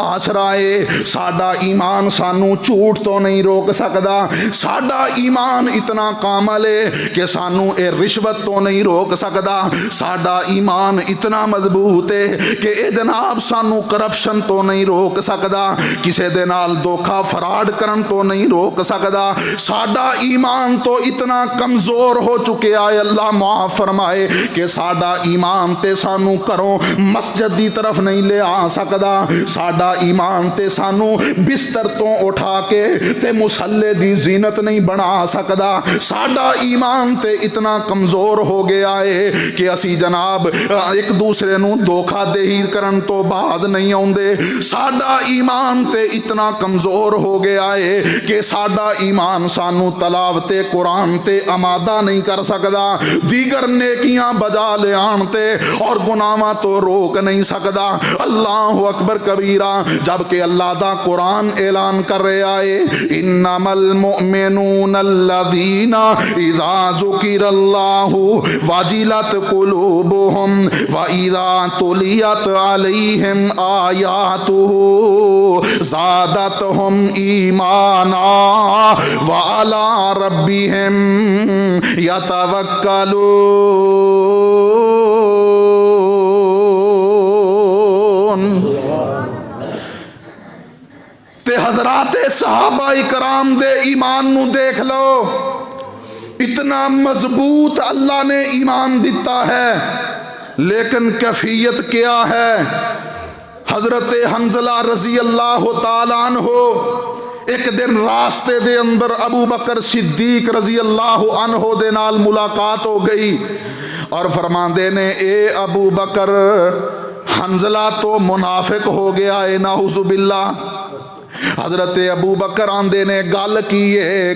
आछराए। साडा ईमान सानू झूठ तो नहीं रोक सकता। साडा ईमान इतना कामल है कि सानू ए रिश्वत तो नहीं रोक सकता। साडा ईमान इतना मजबूत है कि ए जनाब सानू करप्शन तो नहीं रोक सकता, किसी दे नाल धोखा फराड करन तो नहीं रोक सकता। साडा ईमान तो इतना कमज़ोर हो चुके आए, अल्लाह माफ़ फरमाए, कि साडा ईमान ते सानू घरों मस्जिद की तरफ नहीं ले आ सकता। साडा ईमान ते सानू बिस्तर तो उठा के ते मुसल्ले दी जीनत नहीं बना सकता। साडा ईमान ते इतना कमज़ोर हो गया है कि असी जनाब एक दूसरे नू धोखा देही करन तो बाद नहीं आउंदे। साडा ईमान ते इतना कमज़ोर हो गया है कि साडा ईमान सानू तलावते कुरान ते आमादा नहीं कर सकता, दीगर नेकियां बजा ले आन ते और गुनाहां तो रोक नहीं सकता। अल्लाह अकबर कबीरा। जबकि अल्लाह दा कुरान ऐलान कर रहा है, इन्नमल मुमिनून अल्लज़ीना इज़ा ज़ुकिरल्लाहु वजिलत कुलूबुहुम व इज़ा तुलियत अलैहिम आयातुहु ज़ादतहुम ईमाना व अला रब्बिहिम यतवक्कलून। ते हजरात सहाबा इकराम दे ईमान नू देख लो, इतना मजबूत अल्लाह ने ईमान दिता है, लेकिन कैफियत क्या है। हजरत हंजला रजी अल्लाह ताला अन्हो एक दिन रास्ते दे अंदर अबू बकर सिद्दीक रजी अल्लाह अन्हो दे नाल मुलाकात हो गई और फरमांदे ने, ए अबू बकर, हंजला तो मुनाफिक हो गया है, नाउज़ुबिल्लाह। हजरत अबू बकर आंदे ने गल की है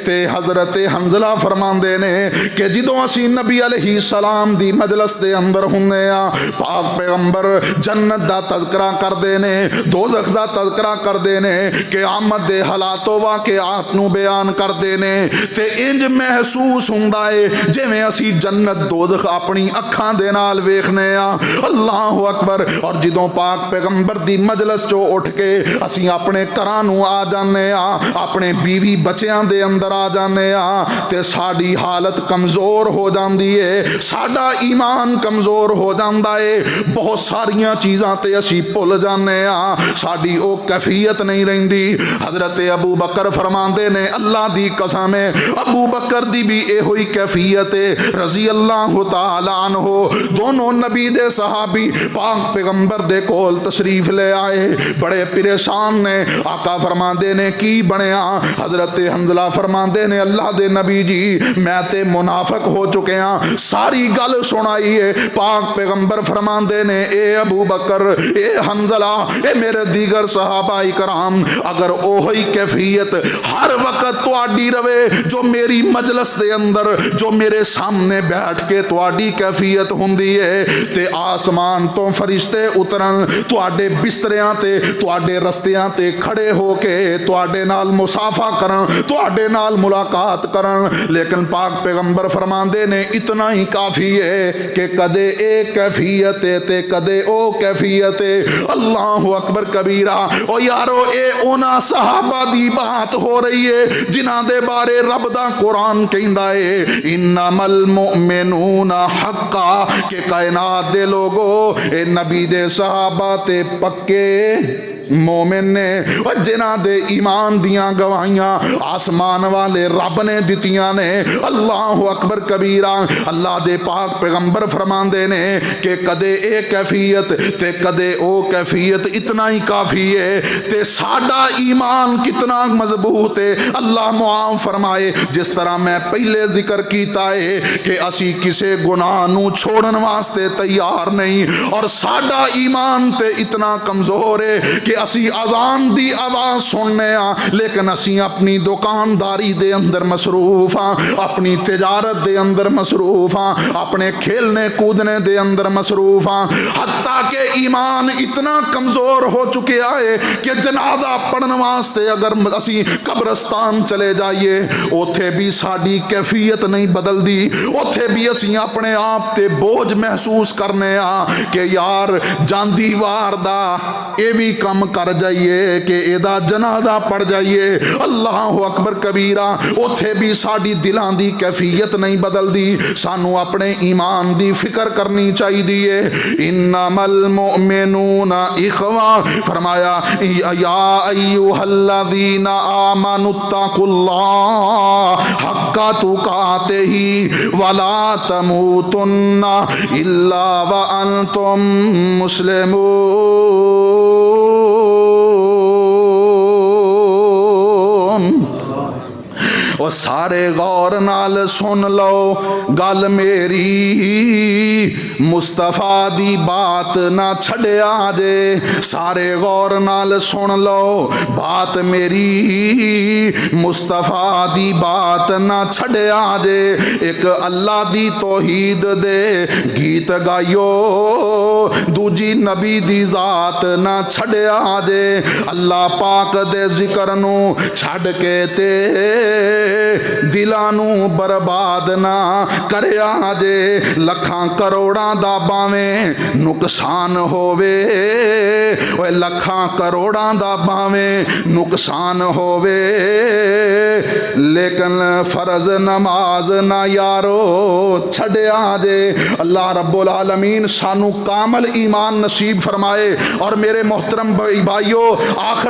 ते हजरत हंजला फरमांदे ने कि जदों असी नबी अलैहिस्सलाम दी मजलिस दे अंदर हुंदे आ, पाक पैगंबर जन्नत दा तज़किरा करदे ने, दोज़ख दा तज़किरा करदे ने, क़यामत दे हालातो वाक़िआत नू बयान करदे ने, ते इंज महसूस हुंदा है जिवें असी जन्नत दोज़ख अपनी अखां दे नाल वेखने आ। अल्लाह अकबर। और जदों पाक पैगंबर दी मजलिस चो उठ के असी अपने घरां नू आ जाने आ, अपने बीवी बच्चों दे अंदर आ जाने आ, ते साड़ी हालत कमज़ोर हो जाती है, साडा ईमान कमज़ोर हो जाता है, बहुत सारिया चीज़ां ते असी भुल जाने आ, साड़ी ओ कैफियत नहीं रहिंदी। हजरत अबू बकर फरमांदे ने, अल्लाह दी कसम है अबू बकर दी भी इहो ही कैफियत है रज़ी अल्लाह तआला अन्हो। दोनों नबी दे सहाबी पाक पैगंबर दे कोल तशरीफ ले आए, बड़े परेशान ने। आका फरमांदे ने, की बनया। हजरत हंजला फरमांदे ने, अल्लाह दे नबी जी, मैं ते मुनाफिक हो चुके हैं। सारी गल सुनाई है। पाक पैगंबर फरमांदे ने, ए अबू बकर, ए हंजला, ए मेरे दीगर सहाबा इकराम, अगर ओही कैफियत हर वक्त तुहाडी रवे जो मेरी मजलिस दे अंदर, जो मेरे सामने बैठ के तुहाडी कैफियत हुंदी है, ते आसमान तो फरिश्ते उतरन, तुहाडे बिस्तरियां ते तुहाडे रस्तियां ते खड़े होके तुहाडे नाल मुसाफा करन, तुहाडे नाल मुलाकात करन। लेकिन पाक पैगंबर फरमांदे ने, इतना ही काफ़ी है कि कदे ए कैफियत है ते कदे ओ कैफियत है। अल्लाह अकबर कबीरा। ओ यारो, ए उन्हां सहाबा दी बात हो रही है जिन्हां दे बारे रब दा कुरान कहंदा है, इन्नमल मुमिनूना हक्का, के कायनात दे लोगो ए नबी दे सहाबा ते पक्के मोमिन ने, और जिन्हां दे ईमान दियां गवाहियां आसमान वाले रब ने दितियां ने। अल्लाह अकबर कबीरा। अल्लाह दे पाक पैगंबर फरमांदे ने कि कदे ए कैफियत ते कदे ओ कैफियत, इतना ही काफ़ी है। ते साडा ईमान कितना मजबूत है, अल्लाह मुआफ़ फरमाए। जिस तरह मैं पहले जिक्र किया है कि असी किसी गुनाह नू छोड़न वास्ते तैयार नहीं, और साडा ईमान ते इतना कमज़ोर है कि असी अजान दी आवाज़ सुनने लेकिन असी अपनी दुकानदारी दे अंदर मसरूफ हाँ, अपनी तिजारत दे अंदर मसरूफ हाँ, अपने खेलने कूदने दे अंदर मसरूफ हाँ। हत्ता के ईमान इतना कमज़ोर हो चुके आए कि जनाजा पढ़ने वास्ते अगर असी कब्रस्तान चले जाइए उथे भी साड़ी कैफियत नहीं बदलती, उथे भी असी अपने आप ते बोझ महसूस करने कि यार जांदी वार दा ये भी कम कर जाइए कि एदा जनाजा पड़ जाइए। अल्लाह अकबर कबीरा। उथे भी साड़ी दिलां दी कैफियत नहीं बदलती। सानू अपने ईमान दी फिक्र करनी चाहिए। इन्नमल मुमिनूना इखवा फरमाया या अय्युहल्लज़ीना आमनुत्तकुल्लाह हक्का तुकातिही वला तमूतुन्ना इल्ला व अंतुम मुस्लिमून। और सारे गौर नाल सुन लो गल मेरी, मुस्तफा दी बात ना छड़िया जे। सारे गौर नाल सुन लो बात मेरी, मुस्तफा दी बात ना छड़िया जे। एक अल्लाह दी तौहीद दे गीत गाइयो, दूजी नबी दी जात ना छड़िया जे। अल्लाह पाक दे जिक्र नू छड़ के ते दिलानू बर्बाद ना करया जे। लखां करोड़ां दा भावें नुकसान होवे, लखां करोड़ां दा भावें नुकसान होवे, लेकिन फर्ज नमाज ना यारो छड़िया जे। अल्लाह रब्बुल आलमीन सानू कामल ईमान नसीब फरमाए। और मेरे मोहतरम भाइयों आखिर